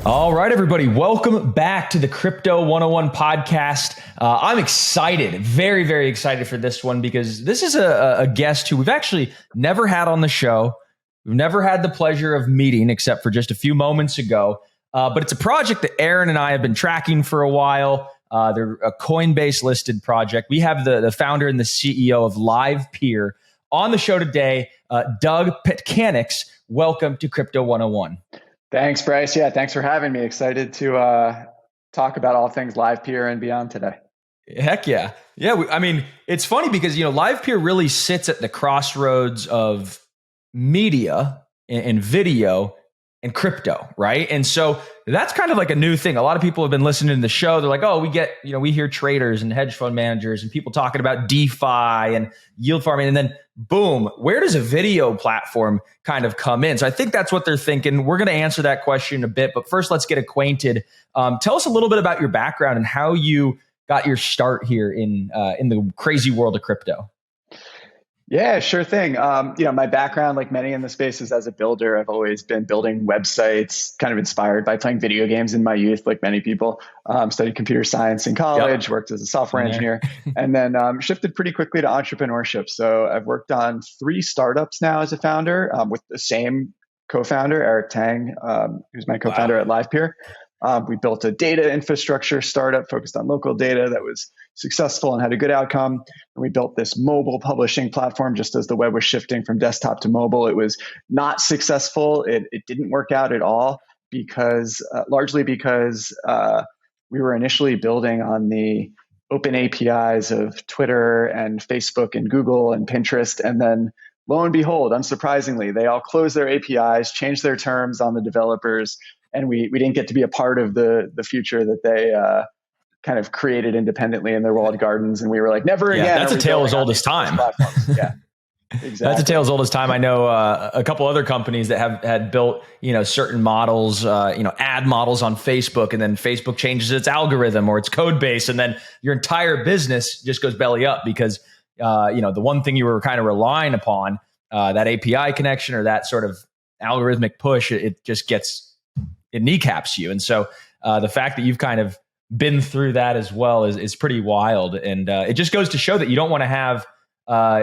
All right, everybody, welcome back to the Crypto 101 podcast. I'm excited, very, very excited for this one because this is a guest who we've actually never had on the show. We've never had the pleasure of meeting except for just a few moments ago. But it's a project that Aaron and I have been tracking for a while. They're a Coinbase listed project. We have the founder and the CEO of LivePeer on the show today, Doug Petkanix. Welcome to Crypto 101. Thanks, Bryce. Yeah, thanks for having me. Excited to talk about all things LivePeer and beyond today. Heck yeah. Yeah, I mean, it's funny because, LivePeer really sits at the crossroads of media and video and crypto, right? And so that's kind of like a new thing. A lot of people have been listening to the show. They're like, oh, we hear traders and hedge fund managers and people talking about DeFi and yield farming. And then boom, where does a video platform kind of come in? So I think that's what they're thinking. We're going to answer that question a bit. But first, let's get acquainted. Tell us a little bit about your background and how you got your start here in the crazy world of crypto. Yeah, sure thing. My background, like many in the space, is as a builder. I've always been building websites, kind of inspired by playing video games in my youth, like many people. Studied computer science in college, worked as a software engineer, and then shifted pretty quickly to entrepreneurship. So I've worked on 3 startups now as a founder with the same co-founder, Eric Tang, who's my co-founder at LivePeer. We built a data infrastructure startup focused on local data that was successful and had a good outcome. And we built this mobile publishing platform just as the web was shifting from desktop to mobile. It was not successful. It didn't work out at all largely because we were initially building on the open APIs of Twitter and Facebook and Google and Pinterest. And then lo and behold, unsurprisingly, they all closed their APIs, changed their terms on the developers. And we didn't get to be a part of the future that they kind of created independently in their walled gardens. And we were like, never again. That's a tale as old as time. Yeah, exactly. That's a tale as old as time. I know a couple other companies that had built, certain models, ad models on Facebook, and then Facebook changes its algorithm or its code base, and then your entire business just goes belly up because, the one thing you were kind of relying upon, that API connection or that sort of algorithmic push, it kneecaps you. And so the fact that you've kind of been through that as well is pretty wild. And it just goes to show that you don't want to have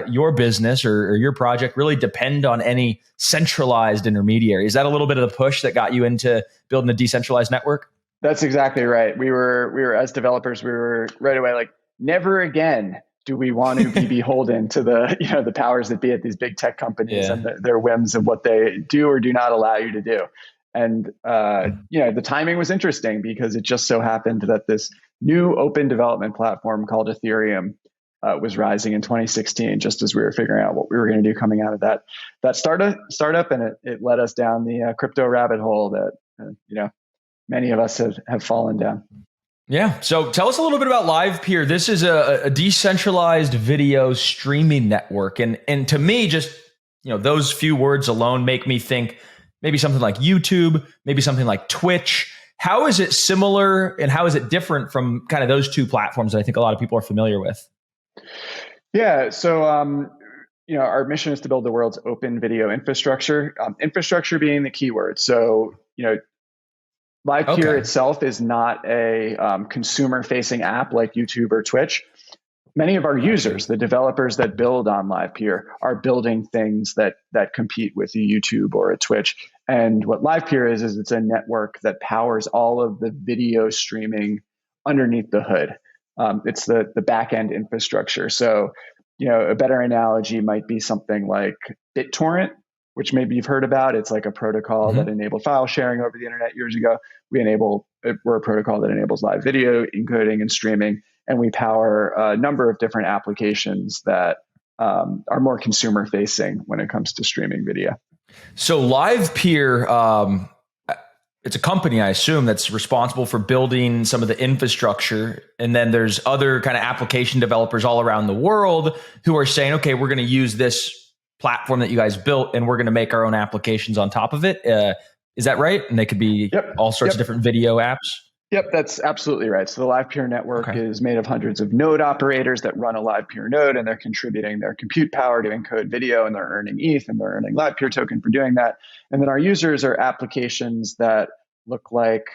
your business or your project really depend on any centralized intermediary. Is that a little bit of the push that got you into building a decentralized network? That's exactly right. We were as developers, we were right away like, never again do we want to be beholden to the powers that be at these big tech companies and their whims of what they do or do not allow you to do. And, the timing was interesting because it just so happened that this new open development platform called Ethereum was rising in 2016, just as we were figuring out what we were going to do coming out of that startup. And it led us down the crypto rabbit hole that, many of us have fallen down. Yeah. So tell us a little bit about LivePeer. This is a decentralized video streaming network. And to me, just, those few words alone make me think maybe something like YouTube, maybe something like Twitch. How is it similar and how is it different from kind of those two platforms that I think a lot of people are familiar with? Yeah. So, our mission is to build the world's open video infrastructure, infrastructure being the key word. So, LivePeer itself is not a consumer-facing app like YouTube or Twitch. Many of our users, the developers that build on LivePeer, are building things that compete with a YouTube or a Twitch. And what LivePeer is it's a network that powers all of the video streaming underneath the hood. It's the back-end infrastructure. So, a better analogy might be something like BitTorrent, which maybe you've heard about. It's like a protocol that enabled file sharing over the internet years ago. We're a protocol that enables live video encoding and streaming. And we power a number of different applications that are more consumer facing when it comes to streaming video. So LivePeer, it's a company, I assume, that's responsible for building some of the infrastructure. And then there's other kind of application developers all around the world who are saying, okay, we're going to use this platform that you guys built and we're going to make our own applications on top of it. Is that right? And they could be all sorts of different video apps. Yep, that's absolutely right. So the LivePeer network is made of hundreds of node operators that run a LivePeer node, and they're contributing their compute power to encode video, and they're earning ETH, and they're earning LivePeer token for doing that. And then our users are applications that look like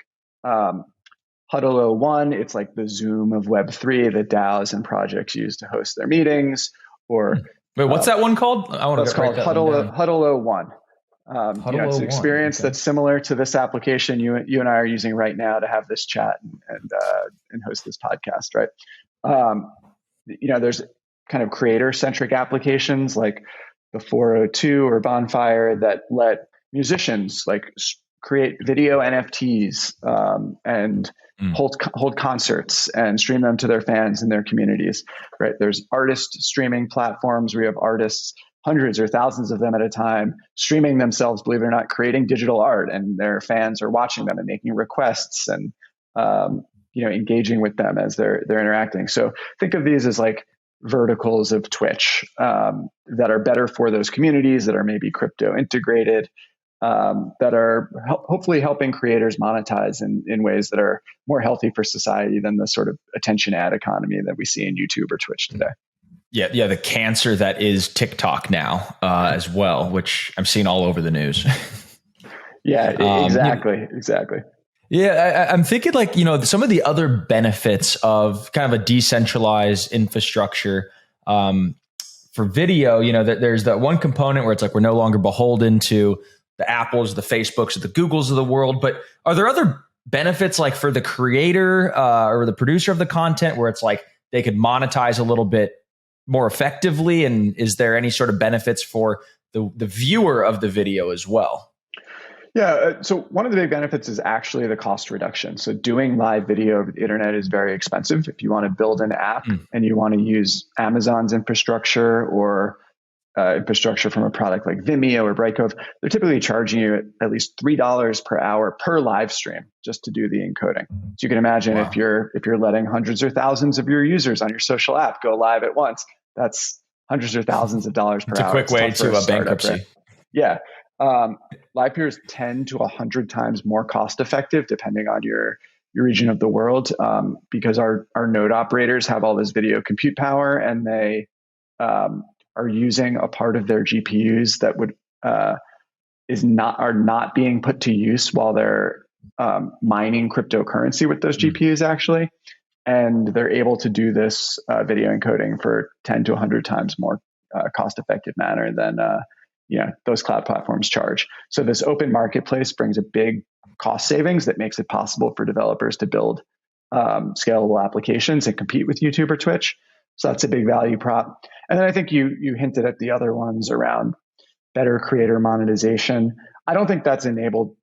Huddle 01. It's like the Zoom of Web3 that DAOs and projects use to host their meetings. Or wait, what's that one called? I want to that's write called that one down. Huddle 01. It's an Huddle 01. experience Okay. that's similar to this application you and I are using right now to have this chat and host this podcast, right? There's kind of creator-centric applications like the 402 or Bonfire that let musicians like create video NFTs and hold concerts and stream them to their fans in their communities, right? There's artist streaming platforms where you have artists, hundreds or thousands of them at a time, streaming themselves, believe it or not, creating digital art, and their fans are watching them and making requests and engaging with them as they're interacting. So think of these as like verticals of Twitch that are better for those communities that are maybe crypto integrated, that are hopefully helping creators monetize in ways that are more healthy for society than the sort of attention ad economy that we see in YouTube or Twitch today. Yeah, the cancer that is TikTok now as well, which I'm seeing all over the news. Yeah, exactly. Yeah, I'm thinking like, some of the other benefits of kind of a decentralized infrastructure for video, that there's that one component where it's like we're no longer beholden to the Apples, the Facebooks, the Googles of the world. But are there other benefits like for the creator or the producer of the content where it's like they could monetize a little bit more effectively? And is there any sort of benefits for the viewer of the video as well? Yeah. So one of the big benefits is actually the cost reduction. So doing live video over the internet is very expensive. If you want to build an app and you want to use Amazon's infrastructure or infrastructure from a product like Vimeo or Brightcove, they're typically charging you at least $3 per hour per live stream just to do the encoding. So you can imagine if you're letting hundreds or thousands of your users on your social app go live at once, that's hundreds or thousands of dollars per hour. It's a quick way to a bankruptcy. Right? Yeah. Live peer is 10 to 100 times more cost effective depending on your region of the world, because our node operators have all this video compute power, and they are using a part of their GPUs that are not being put to use while they're mining cryptocurrency with those GPUs actually, and they're able to do this video encoding for 10 to 100 times more cost effective manner than those cloud platforms charge. So this open marketplace brings a big cost savings that makes it possible for developers to build scalable applications and compete with YouTube or Twitch. So that's a big value prop. And then I think you hinted at the other ones around better creator monetization. I don't think that's enabled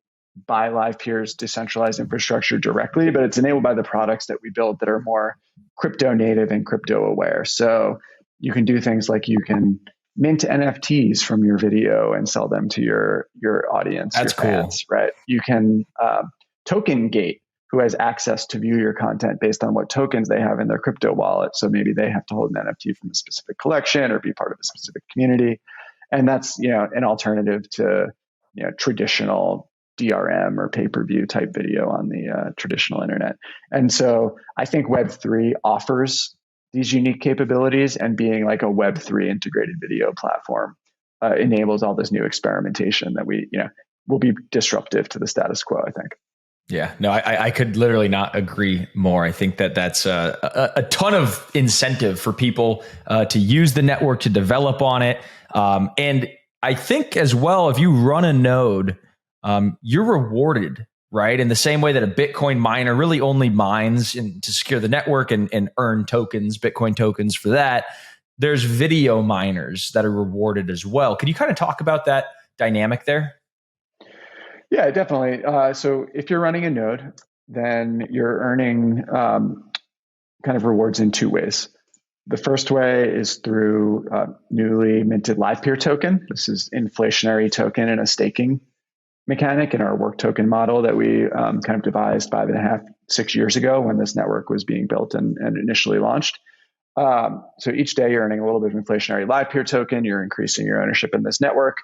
by Live Peer's decentralized infrastructure directly, but it's enabled by the products that we build that are more crypto native and crypto aware. So you can do things like you can mint NFTs from your video and sell them to your audience. That's your fans, cool. Right? You can token gate who has access to view your content based on what tokens they have in their crypto wallet. So maybe they have to hold an NFT from a specific collection or be part of a specific community. And that's, an alternative to, traditional DRM or pay-per-view type video on the traditional internet. And so I think Web3 offers these unique capabilities, and being like a Web3 integrated video platform enables all this new experimentation that will be disruptive to the status quo, I think. Yeah, no, I could literally not agree more. I think that's a ton of incentive for people to use the network, to develop on it. And I think as well, if you run a node, you're rewarded, right? In the same way that a Bitcoin miner really only mines to secure the network and earn tokens, Bitcoin tokens for that. There's video miners that are rewarded as well. Can you kind of talk about that dynamic there? Yeah, definitely. So if you're running a node, then you're earning kind of rewards in two ways. The first way is through newly minted Live Peer token. This is inflationary token and a staking mechanic in our work token model that we kind of devised 5.5, 6 years ago when this network was being built and initially launched. So each day you're earning a little bit of inflationary Live Peer token. You're increasing your ownership in this network.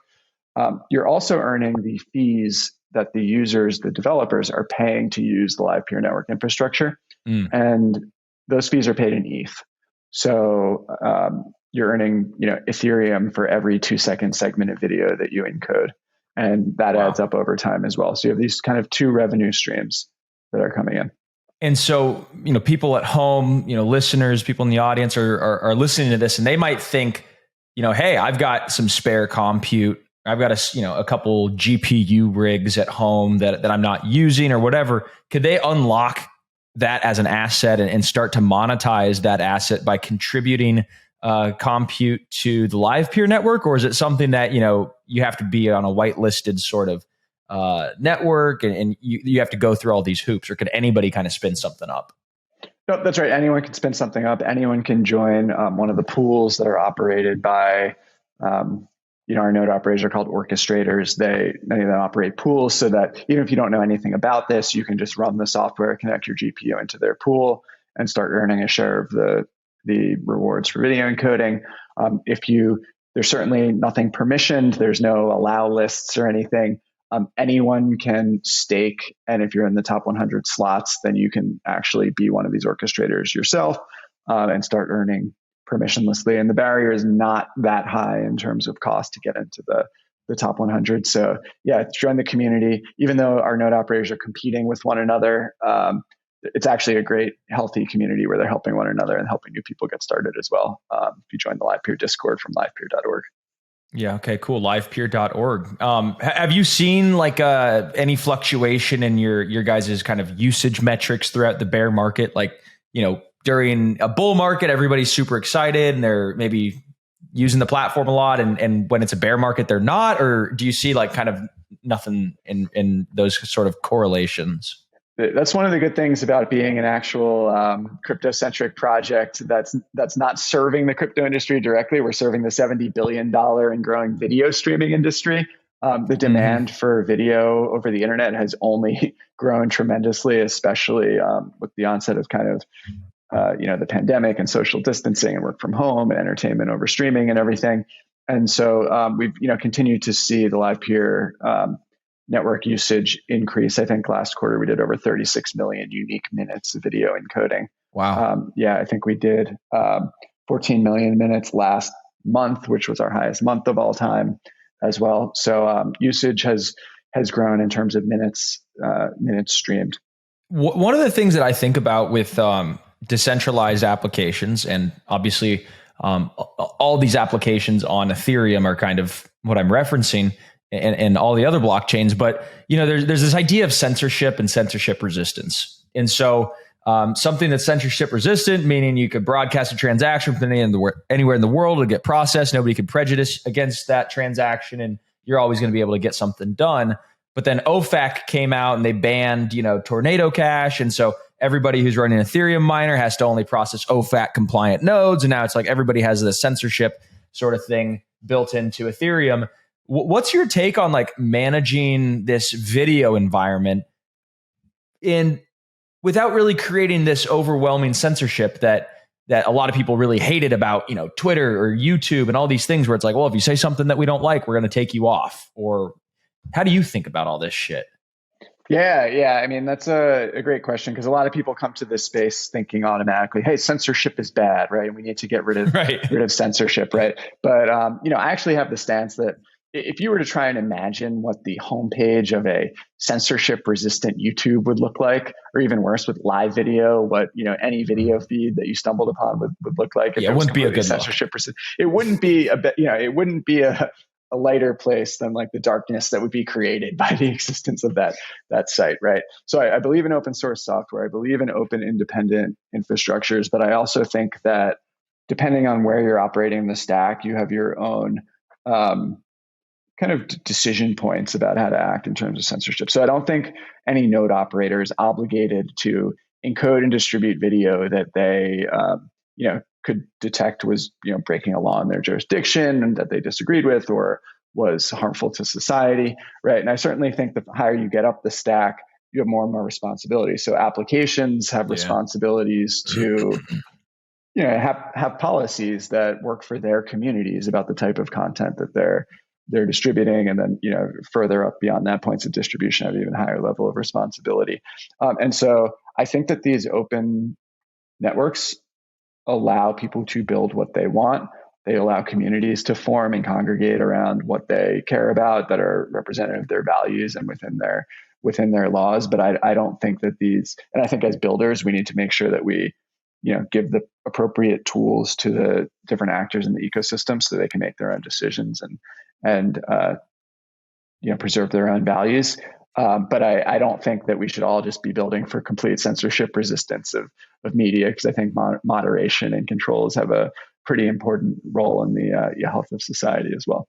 You're also earning the fees that the users, the developers, are paying to use the Live Peer network infrastructure. And those fees are paid in ETH. So you're earning Ethereum for every 2-second segment of video that you encode. And that adds Wow. up over time as well. So you have these kind of two revenue streams that are coming in. And so, people at home, listeners, people in the audience are listening to this, and they might think, hey, I've got some spare compute. I've got a couple GPU rigs at home that I'm not using or whatever. Could they unlock that as an asset and start to monetize that asset by contributing compute to the Live Peer network? Or is it something that, you have to be on a whitelisted sort of network and you have to go through all these hoops, or could anybody kind of spin something up? No, that's right. Anyone can spin something up. Anyone can join one of the pools that are operated by, our node operators are called orchestrators. Many of them operate pools so that even if you don't know anything about this, you can just run the software, connect your GPU into their pool, and start earning a share of the rewards for video encoding. There's certainly nothing permissioned. There's no allow lists or anything. Anyone can stake, and if you're in the top 100 slots, then you can actually be one of these orchestrators yourself and start earning permissionlessly. And the barrier is not that high in terms of cost to get into the top 100. So yeah, join the community. Even though our node operators are competing with one another, it's actually a great, healthy community where they're helping one another and helping new people get started as well. If you join the LivePeer Discord from livepeer.org. Yeah. Okay. Cool. Livepeer.org. Have you seen like any fluctuation in your guys' kind of usage metrics throughout the bear market? Like, during a bull market, everybody's super excited and they're maybe using the platform a lot, and when it's a bear market, they're not. Or do you see like kind of nothing in those sort of correlations? That's one of the good things about being an actual crypto-centric project that's not serving the crypto industry directly. We're serving the $70 billion and growing video streaming industry. The demand for video over the internet has only grown tremendously, especially with the onset of kind of the pandemic and social distancing and work from home and entertainment over streaming and everything. And so we've continued to see the live peer network usage increase. I think last quarter we did over 36 million unique minutes of video encoding. Wow. I think we did 14 million minutes last month, which was our highest month of all time as well. So usage has grown in terms of minutes streamed. One of the things that I think about with decentralized applications, and obviously all these applications on Ethereum are kind of what I'm referencing, and all the other blockchains. But there's this idea of censorship and censorship resistance. And so something that's censorship resistant, meaning you could broadcast a transaction from anywhere in the world, to get processed. Nobody could prejudice against that transaction, and you're always going to be able to get something done. But then OFAC came out and they banned, Tornado Cash. And so everybody who's running an Ethereum miner has to only process OFAC compliant nodes. And now it's like everybody has this censorship sort of thing built into Ethereum. What's your take on like managing this video environment without really creating this overwhelming censorship that a lot of people really hated about, Twitter or YouTube and all these things where it's like, well, if you say something that we don't like, we're going to take you off? Or how do you think about all this shit? Yeah. I mean, that's a great question, because a lot of people come to this space thinking automatically, hey, censorship is bad, right? And we need to get rid of censorship, right? But, I actually have the stance that if you were to try and imagine what the homepage of a censorship resistant YouTube would look like, or even worse with live video, what, any video feed that you stumbled upon would look like. It wouldn't be a good censorship resistant. It wouldn't be it wouldn't be a lighter place than like the darkness that would be created by the existence of that site, right? So I believe in open source software. I believe in open independent infrastructures, but I also think that depending on where you're operating in the stack, you have your own kind of decision points about how to act in terms of censorship. So I don't think any node operator is obligated to encode and distribute video that they could detect was breaking a law in their jurisdiction and that they disagreed with or was harmful to society, right? And I certainly think that the higher you get up the stack, you have more and more responsibility. So applications have responsibilities to have policies that work for their communities about the type of content that they're distributing, and then further up beyond that, points of distribution have even higher level of responsibility. And so I think that these open networks allow people to build what they want. They allow communities to form and congregate around what they care about that are representative of their values and within their laws. But I don't think that these, and I think as builders, we need to make sure that we, give the appropriate tools to the different actors in the ecosystem so they can make their own decisions and preserve their own values. But I don't think that we should all just be building for complete censorship resistance of media, because I think moderation and controls have a pretty important role in the health of society as well.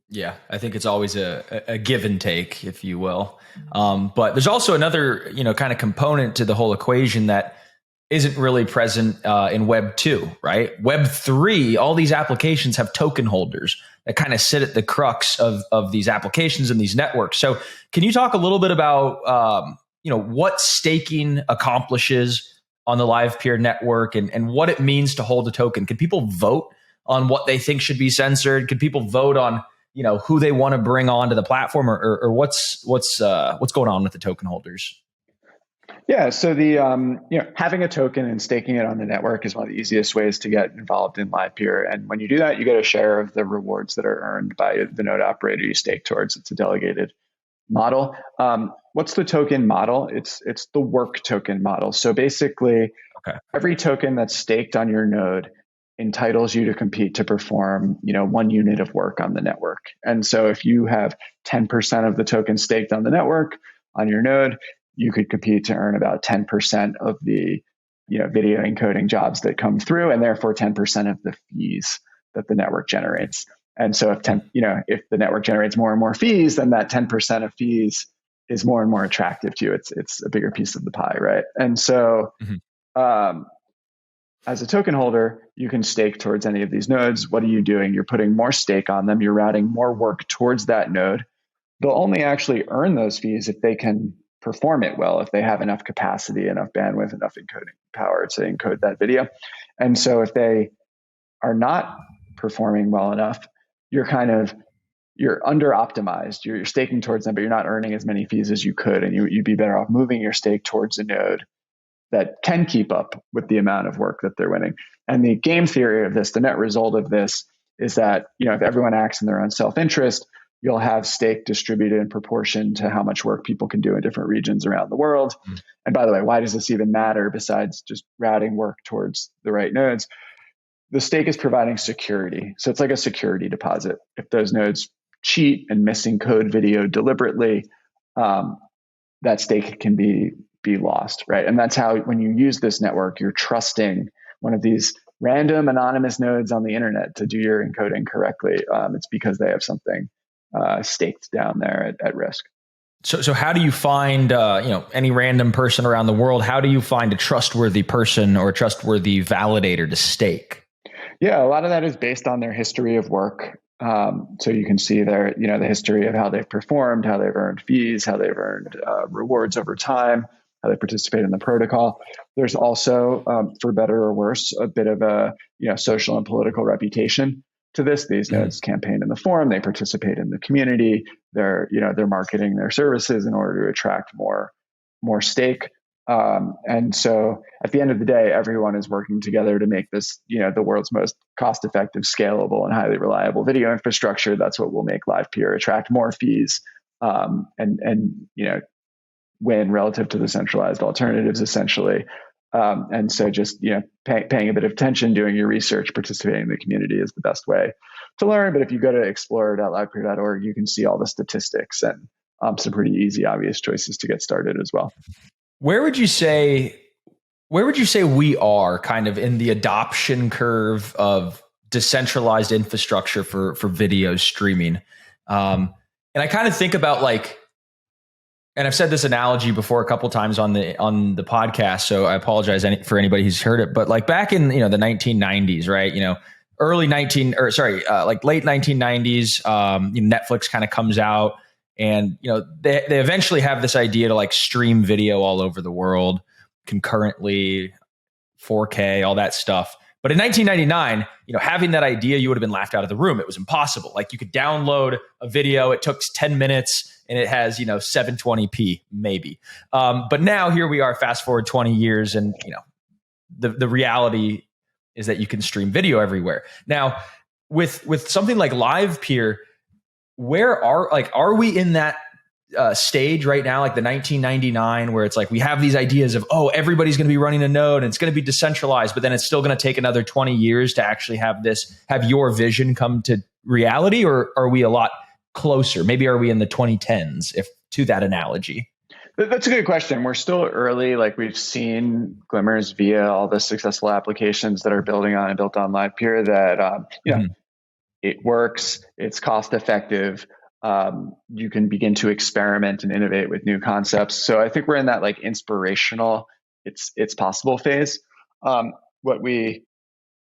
Yeah, I think it's always a give and take, if you will. But there's also another, kind of component to the whole equation that isn't really present in Web 2, right? Web 3, all these applications have token holders that kind of sit at the crux of these applications and these networks. So can you talk a little bit about, what staking accomplishes on the live peer network and what it means to hold a token? Can people vote on what they think should be censored? Can people vote on, who they want to bring onto the platform, or what's going on with the token holders? Yeah, so the having a token and staking it on the network is one of the easiest ways to get involved in live peer. And when you do that, you get a share of the rewards that are earned by the node operator you stake towards. It's a delegated model. What's the token model? It's the work token model. So basically, every token that's staked on your node entitles you to compete to perform 1 unit of work on the network. And so if you have 10% of the token staked on the network on your node, you could compete to earn about 10% of the video encoding jobs that come through, and therefore 10% of the fees that the network generates. And so if the network generates more and more fees, then that 10% of fees is more and more attractive to you. It's a bigger piece of the pie, right? And so as a token holder, you can stake towards any of these nodes. What are you doing? You're putting more stake on them. You're routing more work towards that node. They'll only actually earn those fees if they can perform it well, if they have enough capacity, enough bandwidth, enough encoding power to encode that video. And so if they are not performing well enough, you're under optimized. You're staking towards them, but you're not earning as many fees as you could. And you'd be better off moving your stake towards a node that can keep up with the amount of work that they're winning. And the game theory of this, the net result of this, is that if everyone acts in their own self-interest, you'll have stake distributed in proportion to how much work people can do in different regions around the world. And by the way, why does this even matter besides just routing work towards the right nodes? The stake is providing security. So it's like a security deposit. If those nodes cheat and misencode video deliberately, that stake can be lost, right? And that's how, when you use this network, you're trusting one of these random anonymous nodes on the internet to do your encoding correctly. It's because they have something staked down there at risk. So how do you find, any random person around the world? How do you find a trustworthy person or a trustworthy validator to stake? Yeah, a lot of that is based on their history of work. So you can see their, the history of how they've performed, how they've earned fees, how they've earned rewards over time, how they participate in the protocol. There's also, for better or worse, a bit of a social and political reputation to this. These nodes campaign in the forum, they participate in the community, they're marketing their services in order to attract more stake. And so at the end of the day, everyone is working together to make this, the world's most cost-effective, scalable, and highly reliable video infrastructure. That's what will make live peer attract more fees, and win relative to the centralized alternatives, essentially. And so just, paying a bit of attention, doing your research, participating in the community is the best way to learn. But if you go to explorer.livepeer.org, you can see all the statistics and some pretty easy, obvious choices to get started as well. Where would you say we are kind of in the adoption curve of decentralized infrastructure for video streaming? And I kind of think about and I've said this analogy before a couple times on the podcast, so I apologize for anybody who's heard it. But back in the 1990s, right? Late 1990s, Netflix kind of comes out, and they eventually have this idea to stream video all over the world concurrently, 4K, all that stuff. But in 1999, having that idea, you would have been laughed out of the room. It was impossible. You could download a video, it took 10 minutes, and it has 720p maybe. But now here we are, fast forward 20 years, and the reality is that you can stream video everywhere. Now, with something like Live Peer, are we in that stage right now, like the 1999, where it's like we have these ideas of, oh, everybody's going to be running a node and it's going to be decentralized, but then it's still going to take another 20 years to actually have your vision come to reality? Or are we a lot closer? Maybe are we in the 2010s, if to that analogy? That's a good question. We're still early. Like, we've seen glimmers via all the successful applications that are built on Live Peer that, it works, it's cost effective. You can begin to experiment and innovate with new concepts. So I think we're in that like inspirational, it's possible phase. What we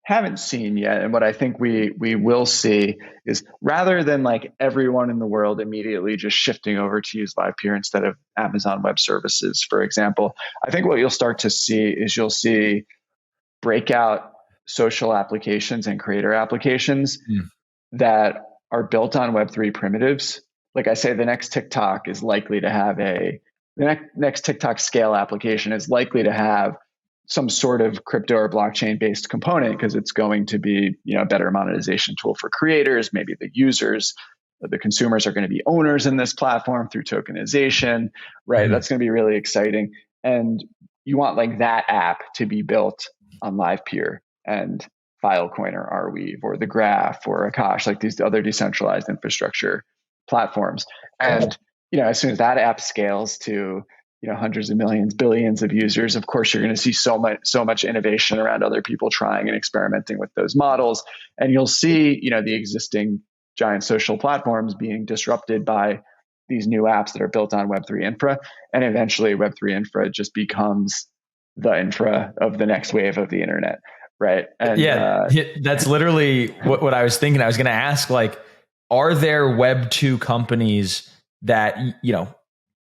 haven't seen yet, and what I think we will see, is rather than like everyone in the world immediately just shifting over to use Live Peer instead of Amazon Web Services, for example, I think what you'll start to see is you'll see breakout social applications and creator applications that are built on Web3 primitives. Like I say, the next TikTok is likely to have the next TikTok scale application is likely to have some sort of crypto or blockchain based component, because it's going to be, a better monetization tool for creators. Maybe the users, the consumers are going to be owners in this platform through tokenization, right? That's going to be really exciting. And you want like that app to be built on Live Peer and Filecoin or Arweave or the Graph or Akash, like these other decentralized infrastructure platforms. And as soon as that app scales to hundreds of millions, billions of users, of course you're going to see so much innovation around other people trying and experimenting with those models. And you'll see the existing giant social platforms being disrupted by these new apps that are built on Web3 infra. And eventually Web3 infra just becomes the infra of the next wave of the internet. Right. And that's literally what I was thinking. I was going to ask, like, are there Web 2 companies that,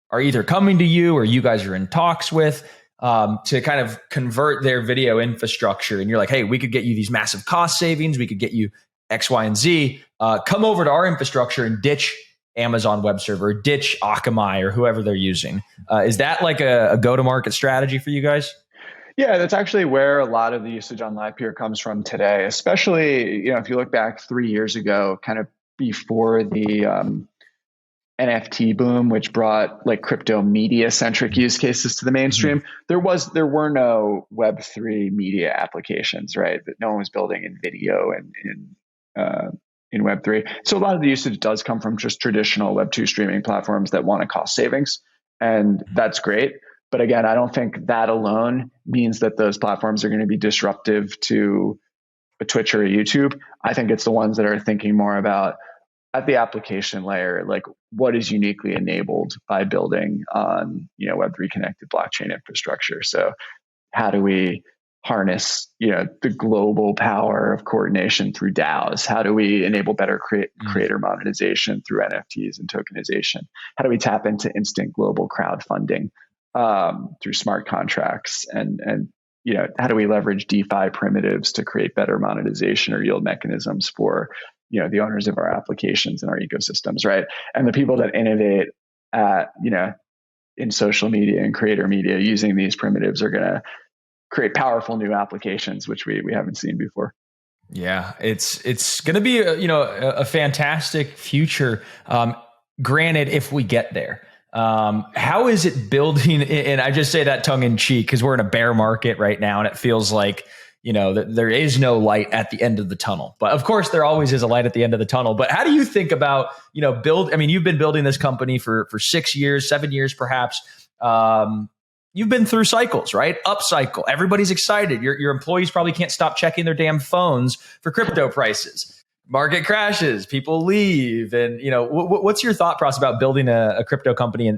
are either coming to you or you guys are in talks with to kind of convert their video infrastructure? And you're like, hey, we could get you these massive cost savings. We could get you X, Y, and Z. Come over to our infrastructure and ditch Amazon Web Server, ditch Akamai or whoever they're using. Is that like a go-to-market strategy for you guys? Yeah, that's actually where a lot of the usage on Live Peer comes from today, especially, if you look back 3 years ago, kind of before the NFT boom, which brought like crypto media centric use cases to the mainstream. There were no Web3 media applications, right? That no one was building in video and in Web3. So a lot of the usage does come from just traditional Web2 streaming platforms that want a cost savings. And that's great. But again, I don't think that alone means that those platforms are going to be disruptive to a Twitch or a YouTube. I think it's the ones that are thinking more about at the application layer, like what is uniquely enabled by building on, Web3 connected blockchain infrastructure. So how do we harness, the global power of coordination through DAOs? How do we enable better creator monetization through NFTs and tokenization? How do we tap into instant global crowdfunding through smart contracts? And how do we leverage DeFi primitives to create better monetization or yield mechanisms for the owners of our applications and our ecosystems, right? And the people that innovate in social media and creator media using these primitives are going to create powerful new applications, which we haven't seen before. Yeah, it's going to be a fantastic future. Granted, if we get there. How is it building? And I just say that tongue in cheek because we're in a bear market right now, and it feels like that there is no light at the end of the tunnel. But of course, there always is a light at the end of the tunnel. But how do you think about you've been building this company for 6 years, 7 years, perhaps. You've been through cycles, right? Up cycle. Everybody's excited. Your employees probably can't stop checking their damn phones for crypto prices. Market crashes, people leave, and what's your thought process about building a crypto company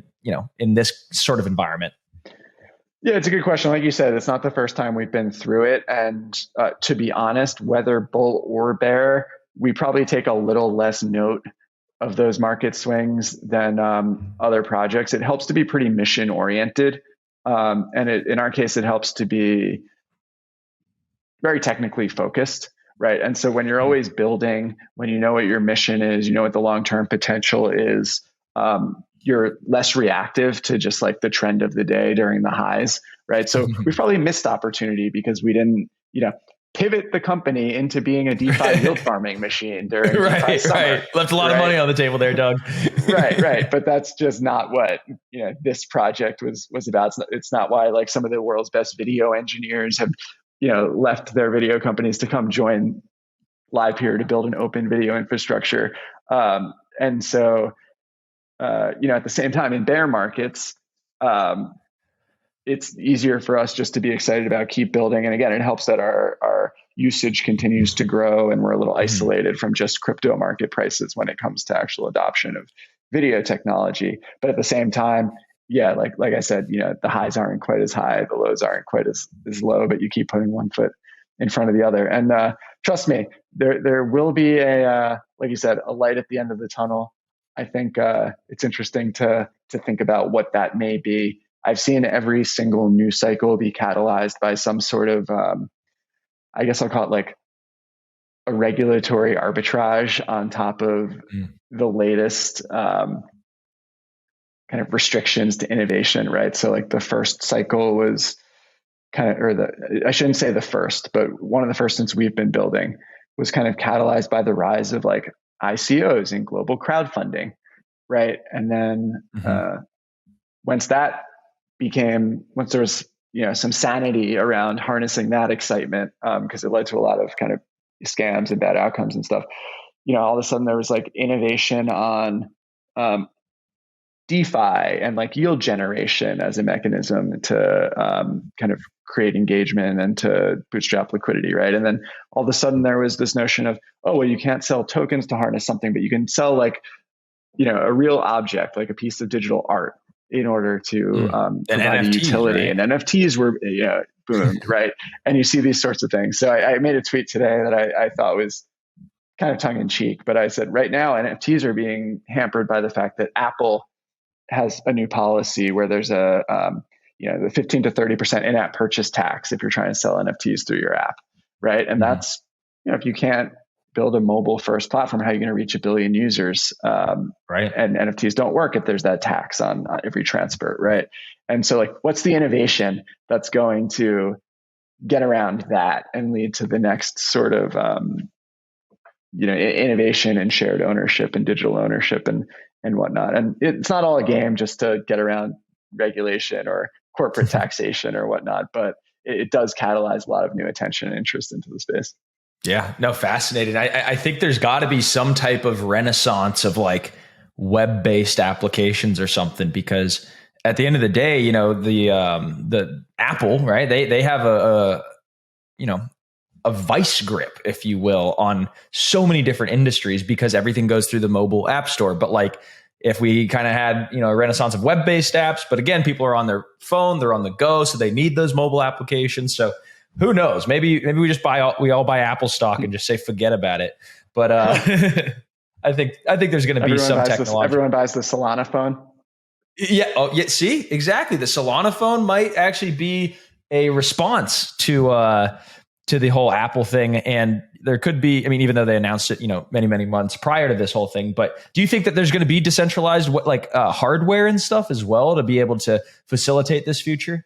in this sort of environment? Yeah, it's a good question. Like you said, it's not the first time we've been through it, and to be honest, whether bull or bear, we probably take a little less note of those market swings than other projects. It helps to be pretty mission oriented, and in our case, it helps to be very technically focused. Right. And so when you're always building, when you know what your mission is, you know what the long-term potential is, you're less reactive to just like the trend of the day during the highs. Right. So we probably missed opportunity because we didn't, pivot the company into being a DeFi yield farming machine during DeFi Right, summer. right. Left a lot of Right. money on the table there, Doug. Right, right. But that's just not what this project was about. It's not why like some of the world's best video engineers have left their video companies to come join LivePeer to build an open video infrastructure. And so at the same time in bear markets, it's easier for us just to be excited about keep building. And again, it helps that our usage continues to grow and we're a little isolated from just crypto market prices when it comes to actual adoption of video technology. But at the same time, yeah, like I said, the highs aren't quite as high, the lows aren't quite as low, but you keep putting one foot in front of the other. And trust me, there will be like you said, a light at the end of the tunnel. I think it's interesting to think about what that may be. I've seen every single news cycle be catalyzed by some sort of, I guess I'll call it like a regulatory arbitrage on top of the latest kind of restrictions to innovation, right? So like the first cycle was I shouldn't say the first, but one of the first since we've been building was kind of catalyzed by the rise of like ICOs and global crowdfunding, right? And then once there was some sanity around harnessing that excitement, because it led to a lot of kind of scams and bad outcomes and stuff, all of a sudden there was like innovation on DeFi and like yield generation as a mechanism to kind of create engagement and to bootstrap liquidity, right? And then all of a sudden there was this notion of, oh, well, you can't sell tokens to harness something, but you can sell like a real object, like a piece of digital art, in order to provide NFTs, utility. right? And NFTs were boomed, right? And you see these sorts of things. So I made a tweet today that I thought was kind of tongue in cheek, but I said right now NFTs are being hampered by the fact that Apple has a new policy where there's the 15 to 30% in-app purchase tax if you're trying to sell NFTs through your app, right? And that's if you can't build a mobile first platform, how are you going to reach 1 billion users? Right. And NFTs don't work if there's that tax on every transfer, right? And so like, what's the innovation that's going to get around that and lead to the next sort of, innovation and shared ownership and digital ownership and whatnot. And it's not all a game just to get around regulation or corporate taxation or whatnot, but it does catalyze a lot of new attention and interest into the space. Yeah, no, fascinating. I think there's got to be some type of renaissance of like web-based applications or something, because at the end of the day, the Apple, right? They have a vice grip, if you will, on so many different industries because everything goes through the mobile app store. But like if we kind of had, a renaissance of web-based apps, but again, people are on their phone, they're on the go, so they need those mobile applications. So who knows? Maybe we all buy Apple stock and just say forget about it. But I think there's going to be some technology. Everyone buys the Solana phone. Yeah. Oh, yeah. See, exactly. The Solana phone might actually be a response to the whole Apple thing. And there could be, even though they announced it, many, many months prior to this whole thing, but do you think that there's going to be decentralized hardware and stuff as well to be able to facilitate this future?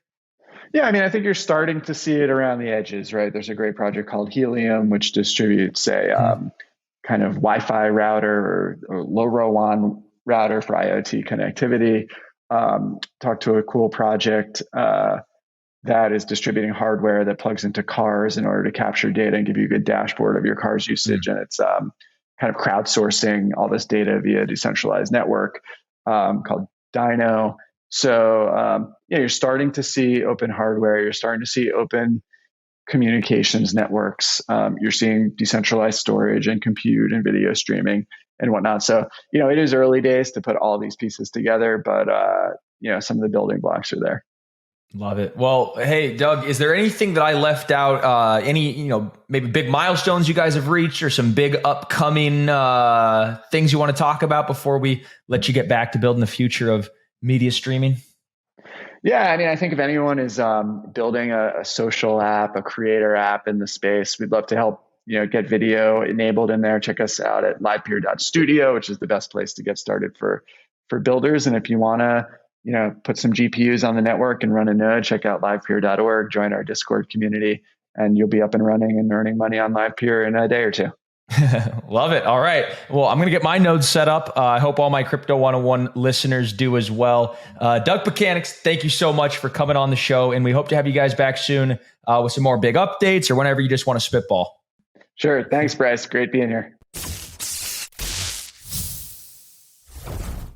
Yeah, I think you're starting to see it around the edges, right? There's a great project called Helium, which distributes a kind of Wi-Fi router or LoRaWAN router for IoT connectivity. Talked to a cool project that is distributing hardware that plugs into cars in order to capture data and give you a good dashboard of your car's usage. And it's kind of crowdsourcing all this data via a decentralized network called Dino. So you're starting to see open hardware. You're starting to see open communications networks. You're seeing decentralized storage and compute and video streaming and whatnot. So, it is early days to put all these pieces together, but, some of the building blocks are there. Love it. Well, hey, Doug, is there anything that I left out? Any, maybe big milestones you guys have reached or some big upcoming things you want to talk about before we let you get back to building the future of media streaming? Yeah, I think if anyone is building a social app, a creator app in the space, we'd love to help, get video enabled in there. Check us out at livepeer.studio, which is the best place to get started for builders. And if you want to, put some GPUs on the network and run a node, check out livepeer.org, join our Discord community. and you'll be up and running and earning money on LivePeer in a day or two. Love it. All right. Well, I'm going to get my nodes set up. I hope all my Crypto 101 listeners do as well. Doug Mechanics, thank you so much for coming on the show. And we hope to have you guys back soon with some more big updates or whenever you just want to spitball. Sure. Thanks, Bryce. Great being here.